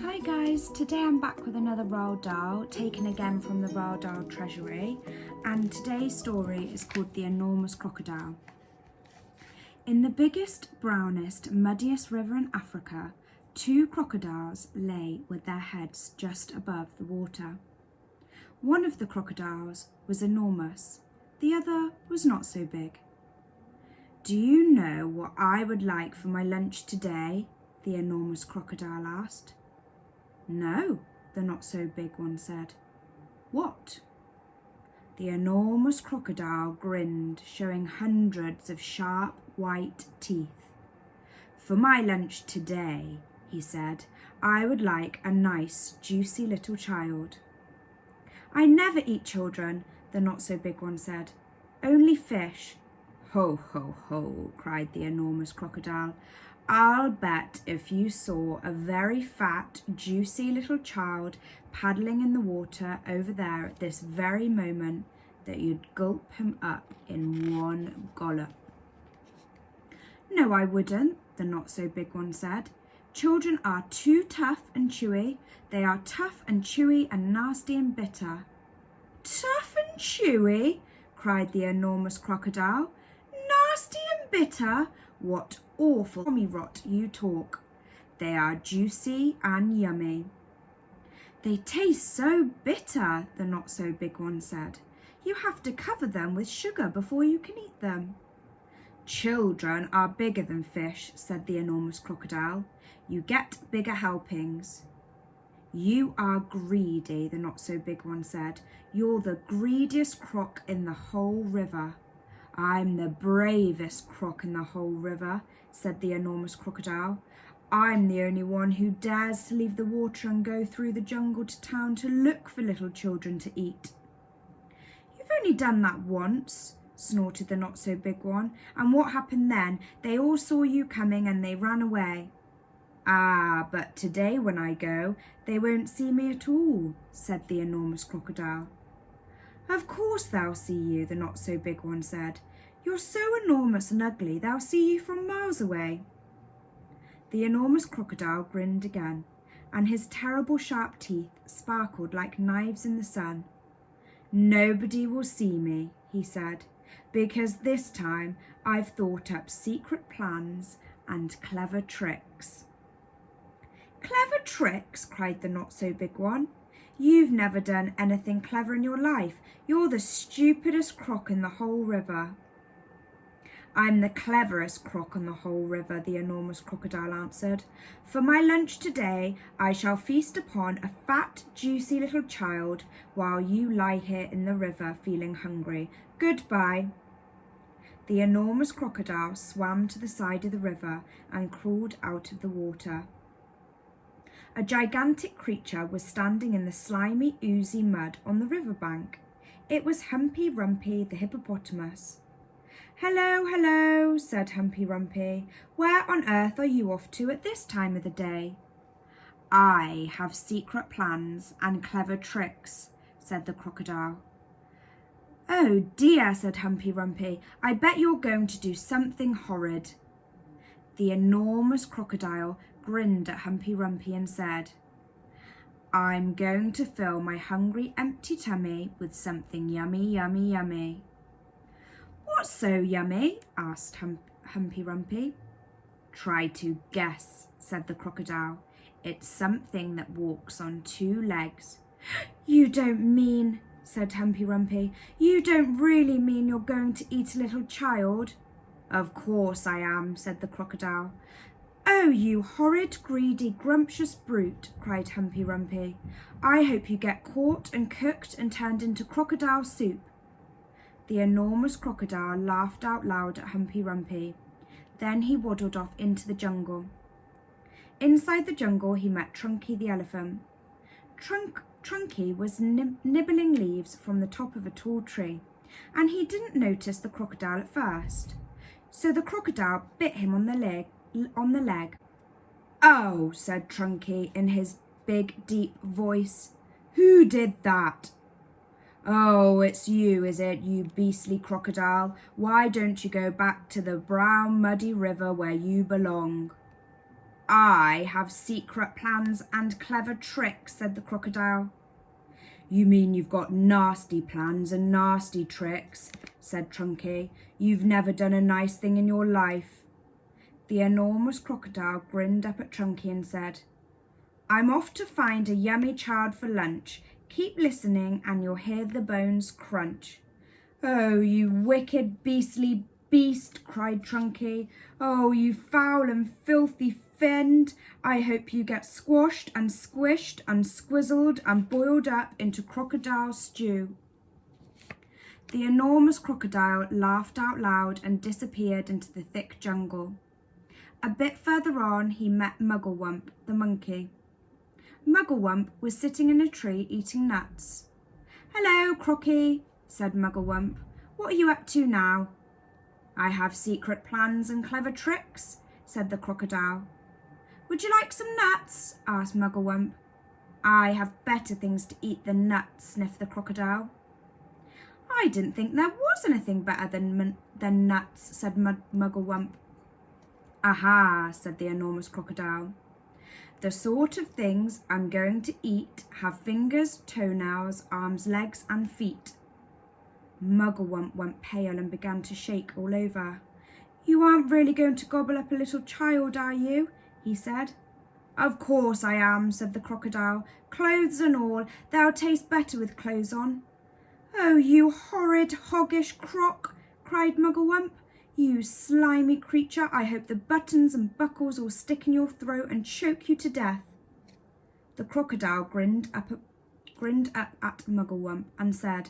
Hi guys, today I'm back with another Roald Dahl, taken again from the Roald Dahl Treasury, and today's story is called The Enormous Crocodile. In the biggest, brownest, muddiest river in Africa, two crocodiles lay with their heads just above the water. One of the crocodiles was enormous, the other was not so big. "Do you know what I would like for my lunch today?" the enormous crocodile asked. "No," the not-so-big one said. "What?" The enormous crocodile grinned, showing hundreds of sharp white teeth. "For my lunch today," he said, "I would like a nice, juicy little child." "I never eat children," the not-so-big one said. "Only fish." "Ho, ho, ho," cried the enormous crocodile. "I'll bet if you saw a very fat, juicy little child paddling in the water over there at this very moment that you'd gulp him up in one gollop." "No, I wouldn't," the not-so-big one said. "Children are too tough and chewy. They are tough and chewy and nasty and bitter." "Tough and chewy?" cried the enormous crocodile. "Nasty and bitter? What awful tommy rot you talk. They are juicy and yummy." "They taste so bitter," the not-so-big one said. "You have to cover them with sugar before you can eat them." "Children are bigger than fish," said the enormous crocodile. "You get bigger helpings." "You are greedy," the not-so-big one said. "You're the greediest croc in the whole river." "I'm the bravest croc in the whole river," said the enormous crocodile. "I'm the only one who dares to leave the water and go through the jungle to town to look for little children to eat." "You've only done that once," snorted the not-so-big one. "And what happened then? They all saw you coming and they ran away." "Ah, but today when I go, they won't see me at all," said the enormous crocodile. "Of course they'll see you," the not-so-big one said. "You're so enormous and ugly, they'll see you from miles away." The enormous crocodile grinned again, and his terrible sharp teeth sparkled like knives in the sun. "Nobody will see me," he said, "because this time I've thought up secret plans and clever tricks." "Clever tricks?" cried the not-so-big one. "You've never done anything clever in your life. You're the stupidest croc in the whole river." "I'm the cleverest croc on the whole river," the enormous crocodile answered. "For my lunch today, I shall feast upon a fat, juicy little child while you lie here in the river feeling hungry. Goodbye." The enormous crocodile swam to the side of the river and crawled out of the water. A gigantic creature was standing in the slimy, oozy mud on the riverbank. It was Humpy Rumpy the hippopotamus. "Hello, hello," said Humpy Rumpy. "Where on earth are you off to at this time of the day?" "I have secret plans and clever tricks," said the crocodile. "Oh dear," said Humpy Rumpy. "I bet you're going to do something horrid." The enormous crocodile grinned at Humpy Rumpy and said, "I'm going to fill my hungry, empty tummy with something yummy, yummy, yummy." "What's so yummy?" asked Humpy Rumpy. "Try to guess," said the crocodile. "It's something that walks on two legs." "You don't mean," said Humpy Rumpy, "you don't really mean you're going to eat a little child?" "Of course I am," said the crocodile. "Oh, you horrid, greedy, grumptious brute," cried Humpy Rumpy. "I hope you get caught and cooked and turned into crocodile soup." The enormous crocodile laughed out loud at Humpy Rumpy. Then he waddled off into the jungle. Inside the jungle he met Trunky the elephant. Trunky was nibbling leaves from the top of a tall tree, and he didn't notice the crocodile at first. So the crocodile bit him on the leg. "Oh," said Trunky in his big, deep voice. "Who did that?" "Oh, it's you, is it, you beastly crocodile? Why don't you go back to the brown, muddy river where you belong?" I have secret plans and clever tricks, said the crocodile. You mean you've got nasty plans and nasty tricks, said Trunky. You've never done a nice thing in your life. The enormous crocodile grinned up at Trunky and said, I'm off to find a yummy child for lunch. Keep listening and you'll hear the bones crunch. Oh, you wicked beastly beast, cried Trunky. Oh, you foul and filthy fiend. I hope you get squashed and squished and squizzled and boiled up into crocodile stew. The enormous crocodile laughed out loud and disappeared into the thick jungle. A bit further on, he met Mugglewump, the monkey. Mugglewump was sitting in a tree eating nuts. Hello, Crocky, said Mugglewump. What are you up to now? I have secret plans and clever tricks, said the crocodile. Would you like some nuts? Asked Mugglewump. I have better things to eat than nuts, sniffed the crocodile. I didn't think there was anything better than nuts, said Mugglewump. Aha, said the enormous crocodile. The sort of things I'm going to eat have fingers, toenails, arms, legs and feet. Mugglewump went pale and began to shake all over. You aren't really going to gobble up a little child, are you? He said. Of course I am, said the crocodile. Clothes and all, they'll taste better with clothes on. Oh, you horrid, hoggish croc, cried Mugglewump. You slimy creature, I hope the buttons and buckles will stick in your throat and choke you to death. The crocodile grinned up at Mugglewump and said,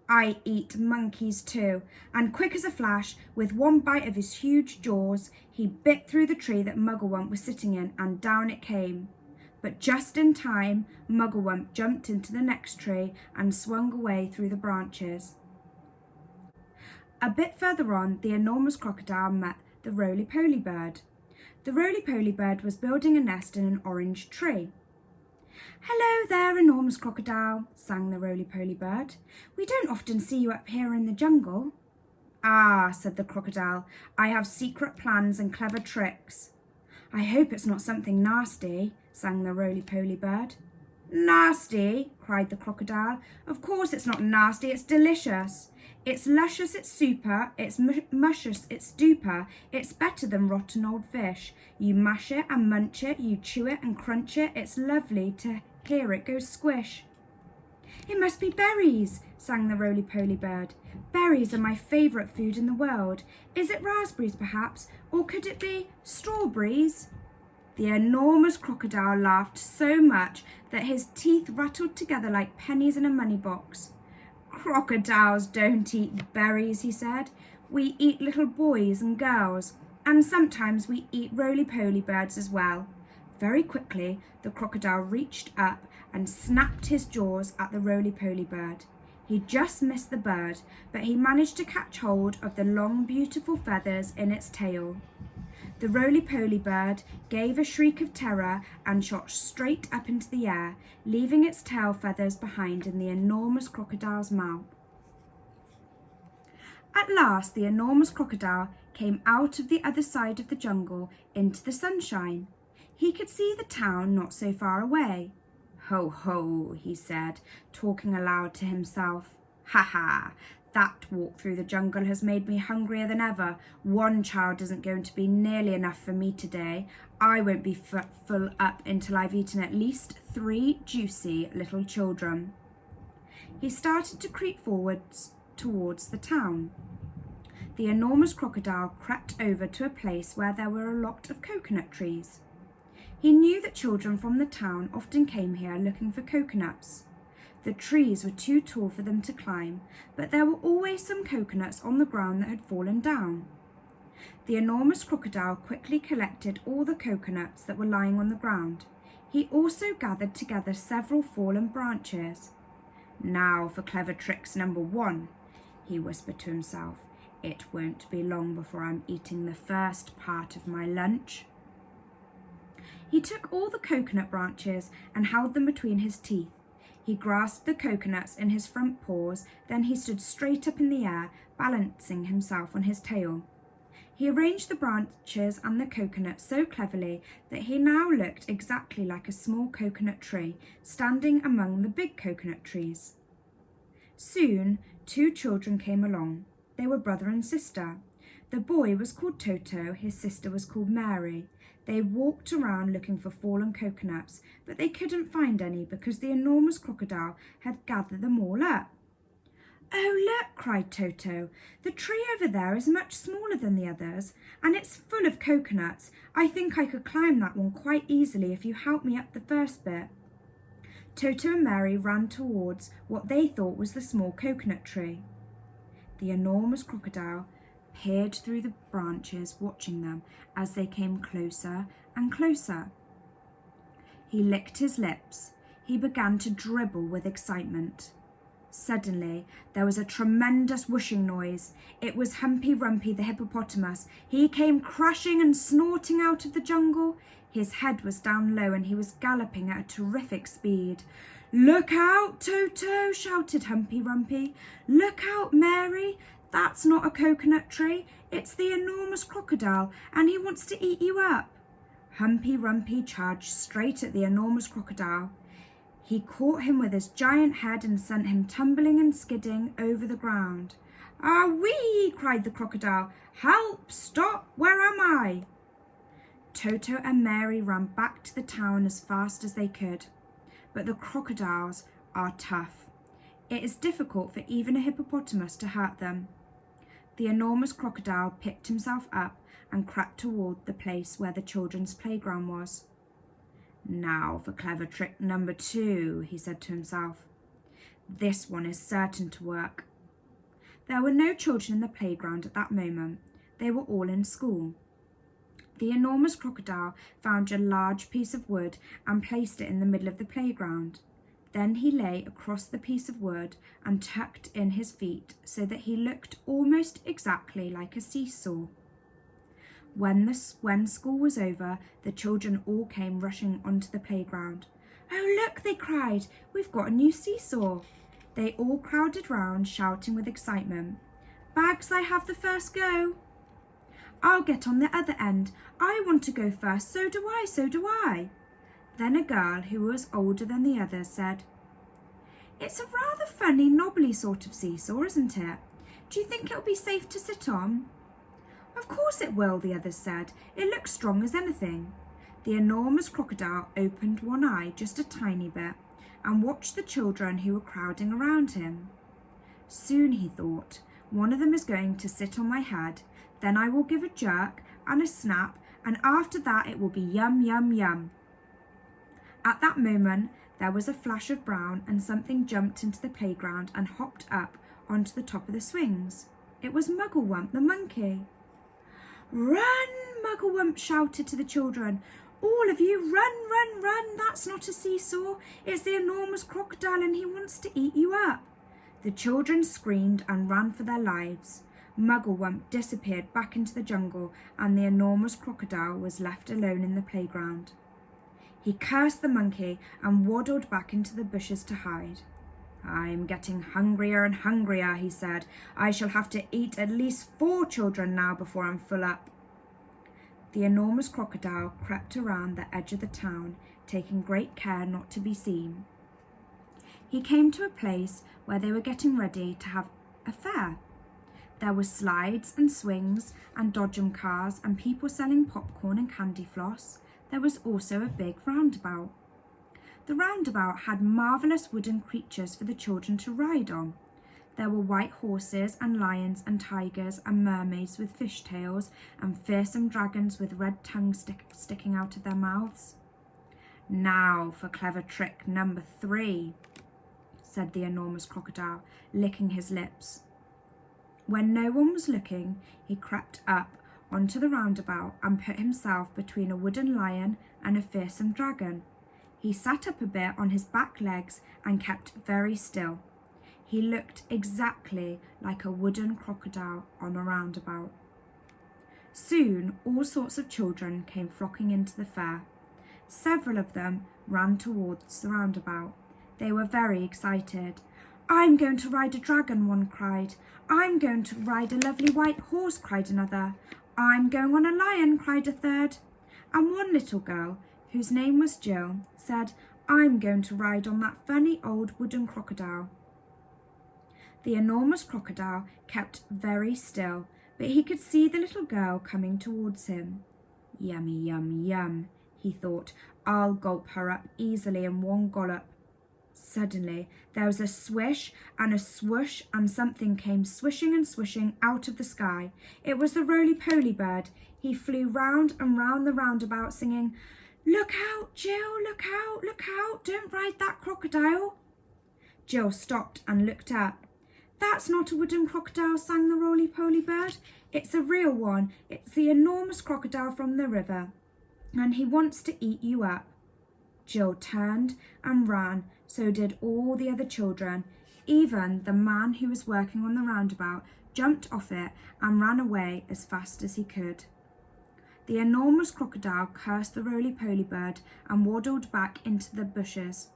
I eat monkeys too, and quick as a flash, with one bite of his huge jaws, he bit through the tree that Mugglewump was sitting in, and down it came. But just in time, Mugglewump jumped into the next tree and swung away through the branches. A bit further on, the enormous crocodile met the roly-poly bird. The roly-poly bird was building a nest in an orange tree. Hello there, enormous crocodile, sang the roly-poly bird. We don't often see you up here in the jungle. Ah, said the crocodile, I have secret plans and clever tricks. I hope it's not something nasty, sang the roly-poly bird. Nasty, cried the crocodile. Of course it's not nasty, it's delicious. It's luscious, it's super, it's muscious, it's duper, it's better than rotten old fish. You mash it and munch it, you chew it and crunch it, it's lovely to hear it go squish. It must be berries, sang the roly-poly bird. Berries are my favourite food in the world. Is it raspberries perhaps, or could it be strawberries? The enormous crocodile laughed so much that his teeth rattled together like pennies in a money box. Crocodiles don't eat berries, he said. We eat little boys and girls, and sometimes we eat roly-poly birds as well. Very quickly, the crocodile reached up and snapped his jaws at the roly-poly bird. He just missed the bird, but he managed to catch hold of the long, beautiful feathers in its tail. The roly-poly bird gave a shriek of terror and shot straight up into the air, leaving its tail feathers behind in the enormous crocodile's mouth. At last, the enormous crocodile came out of the other side of the jungle into the sunshine. He could see the town not so far away. Ho, ho, he said, talking aloud to himself. Ha, ha. That walk through the jungle has made me hungrier than ever. One child isn't going to be nearly enough for me today. I won't be full up until I've eaten at least 3 juicy little children. He started to creep forwards towards the town. The enormous crocodile crept over to a place where there were a lot of coconut trees. He knew that children from the town often came here looking for coconuts. The trees were too tall for them to climb, but there were always some coconuts on the ground that had fallen down. The enormous crocodile quickly collected all the coconuts that were lying on the ground. He also gathered together several fallen branches. Now for clever tricks number 1, he whispered to himself. It won't be long before I'm eating the first part of my lunch. He took all the coconut branches and held them between his teeth. He grasped the coconuts in his front paws, then he stood straight up in the air, balancing himself on his tail. He arranged the branches and the coconut so cleverly that he now looked exactly like a small coconut tree standing among the big coconut trees. Soon, 2 children came along. They were brother and sister. The boy was called Toto, his sister was called Mary. They walked around looking for fallen coconuts, but they couldn't find any because the enormous crocodile had gathered them all up. "Oh, look," cried Toto. "The tree over there is much smaller than the others, and it's full of coconuts. I think I could climb that one quite easily if you help me up the first bit." Toto and Mary ran towards what they thought was the small coconut tree. The enormous crocodile peered through the branches, watching them as they came closer and closer. He licked his lips. He began to dribble with excitement. Suddenly, there was a tremendous whooshing noise. It was Humpy Rumpy the hippopotamus. He came crashing and snorting out of the jungle. His head was down low and he was galloping at a terrific speed. "Look out, Toto!" shouted Humpy Rumpy. "Look out, Mary! That's not a coconut tree. It's the enormous crocodile, and he wants to eat you up." Humpy Rumpy charged straight at the enormous crocodile. He caught him with his giant head and sent him tumbling and skidding over the ground. "Ah wee!" cried the crocodile. "Help! Stop! Where am I?" Toto and Mary ran back to the town as fast as they could. But the crocodiles are tough. It is difficult for even a hippopotamus to hurt them. The enormous crocodile picked himself up and crept toward the place where the children's playground was. "Now for clever trick number 2, he said to himself. "This one is certain to work." There were no children in the playground at that moment. They were all in school. The enormous crocodile found a large piece of wood and placed it in the middle of the playground. Then he lay across the piece of wood and tucked in his feet so that he looked almost exactly like a seesaw. When school was over, the children all came rushing onto the playground. "Oh, look," they cried, "we've got a new seesaw." They all crowded round, shouting with excitement. "Bags, I have the first go." "I'll get on the other end. I want to go first. So do I, so do I." Then a girl who was older than the others said, "It's a rather funny, knobbly sort of seesaw, isn't it? Do you think it'll be safe to sit on?" "Of course it will," the others said. "It looks strong as anything." The enormous crocodile opened one eye just a tiny bit and watched the children who were crowding around him. "Soon," he thought, "one of them is going to sit on my head. Then I will give a jerk and a snap, and after that it will be yum, yum, yum." At that moment, there was a flash of brown and something jumped into the playground and hopped up onto the top of the swings. It was Mugglewump the monkey. "Run!" Mugglewump shouted to the children. "All of you, run, run, run! That's not a seesaw. It's the enormous crocodile and he wants to eat you up." The children screamed and ran for their lives. Mugglewump disappeared back into the jungle and the enormous crocodile was left alone in the playground. He cursed the monkey and waddled back into the bushes to hide. "I'm getting hungrier and hungrier," he said. "I shall have to eat at least 4 children now before I'm full up." The enormous crocodile crept around the edge of the town, taking great care not to be seen. He came to a place where they were getting ready to have a fair. There were slides and swings and dodgem cars and people selling popcorn and candy floss. There was also a big roundabout. The roundabout had marvellous wooden creatures for the children to ride on. There were white horses and lions and tigers and mermaids with fish tails and fearsome dragons with red tongues sticking out of their mouths. "Now for clever trick number 3, said the enormous crocodile, licking his lips. When no one was looking, he crept up onto the roundabout and put himself between a wooden lion and a fearsome dragon. He sat up a bit on his back legs and kept very still. He looked exactly like a wooden crocodile on a roundabout. Soon all sorts of children came flocking into the fair. Several of them ran towards the roundabout. They were very excited. "I'm going to ride a dragon," one cried. "I'm going to ride a lovely white horse," cried another. I'm going on a lion, cried a third. And one little girl, whose name was Jill, said, I'm going to ride on that funny old wooden crocodile. The enormous crocodile kept very still, but he could see the little girl coming towards him. Yummy, yum, yum, he thought. I'll gulp her up easily in one gollop. Suddenly, there was a swish and a swoosh, and something came swishing and swishing out of the sky. It was the roly-poly bird. He flew round and round the roundabout, singing, Look out, Jill, look out, look out, don't ride that crocodile. Jill stopped and looked up. That's not a wooden crocodile, sang the roly-poly bird. It's a real one. It's the enormous crocodile from the river, and he wants to eat you up. Jill turned and ran, so did all the other children. Even the man who was working on the roundabout jumped off it and ran away as fast as he could. The enormous crocodile cursed the roly-poly bird and waddled back into the bushes.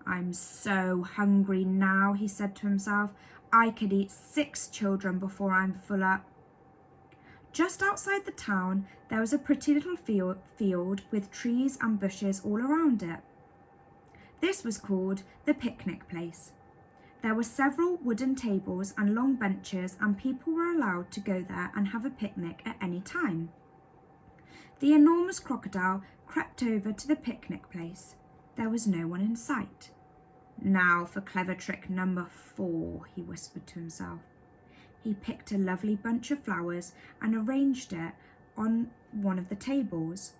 I'm so hungry now, he said to himself. I could eat 6 children before I'm full up. Just outside the town, there was a pretty little field with trees and bushes all around it. This was called the picnic place. There were several wooden tables and long benches, and people were allowed to go there and have a picnic at any time. The enormous crocodile crept over to the picnic place. There was no one in sight. Now for clever trick number 4, he whispered to himself. He picked a lovely bunch of flowers and arranged it on one of the tables.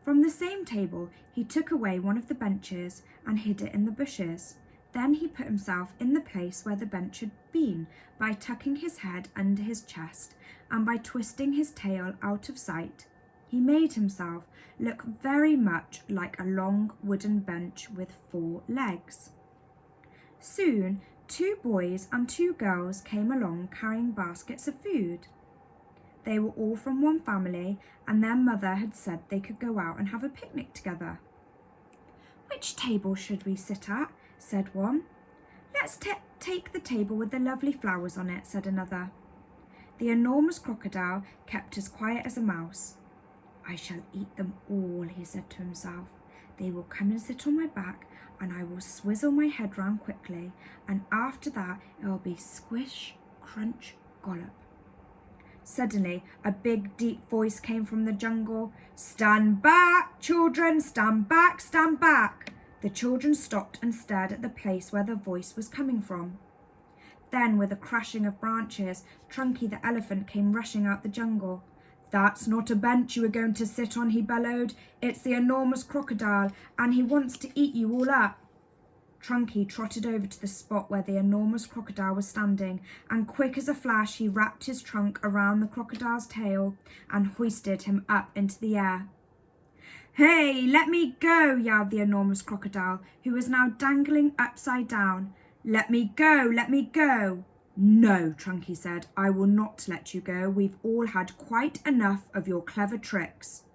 From the same table, he took away one of the benches and hid it in the bushes. Then he put himself in the place where the bench had been by tucking his head under his chest and by twisting his tail out of sight. He made himself look very much like a long wooden bench with 4 legs. Soon, 2 boys and 2 girls came along carrying baskets of food. They were all from one family, and their mother had said they could go out and have a picnic together. Which table should we sit at? Said one. Let's take the table with the lovely flowers on it, said another. The enormous crocodile kept as quiet as a mouse. I shall eat them all, he said to himself. They will come and sit on my back, and I will swizzle my head round quickly, and after that it will be squish, crunch, gollop. Suddenly, a big, deep voice came from the jungle. Stand back, children, stand back, stand back. The children stopped and stared at the place where the voice was coming from. Then, with a crashing of branches, Trunky the elephant came rushing out the jungle. That's not a bench you are going to sit on, he bellowed. It's the enormous crocodile, and he wants to eat you all up. Trunky trotted over to the spot where the enormous crocodile was standing, and quick as a flash he wrapped his trunk around the crocodile's tail and hoisted him up into the air. Hey, let me go, yelled the enormous crocodile, who was now dangling upside down. Let me go, let me go. No, Trunky said, I will not let you go. We've all had quite enough of your clever tricks.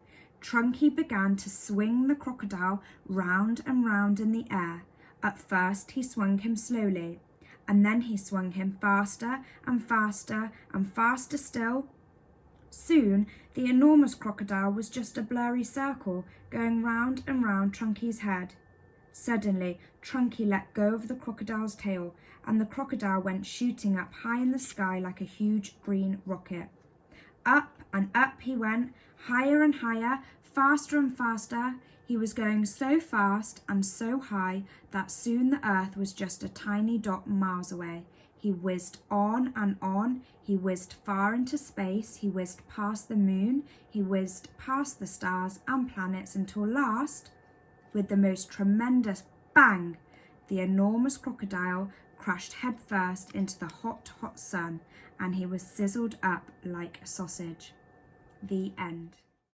Trunky began to swing the crocodile round and round in the air. At first he swung him slowly, and then he swung him faster and faster and faster still. Soon the enormous crocodile was just a blurry circle going round and round Trunky's head. Suddenly, Trunky let go of the crocodile's tail, and the crocodile went shooting up high in the sky like a huge green rocket. Up and up he went, higher and higher, faster and faster. He was going so fast and so high that soon the earth was just a tiny dot miles away. He whizzed on and on. He whizzed far into space. He whizzed past the moon. He whizzed past the stars and planets until last, with the most tremendous bang, the enormous crocodile crashed headfirst into the hot, hot sun, and he was sizzled up like a sausage. The end.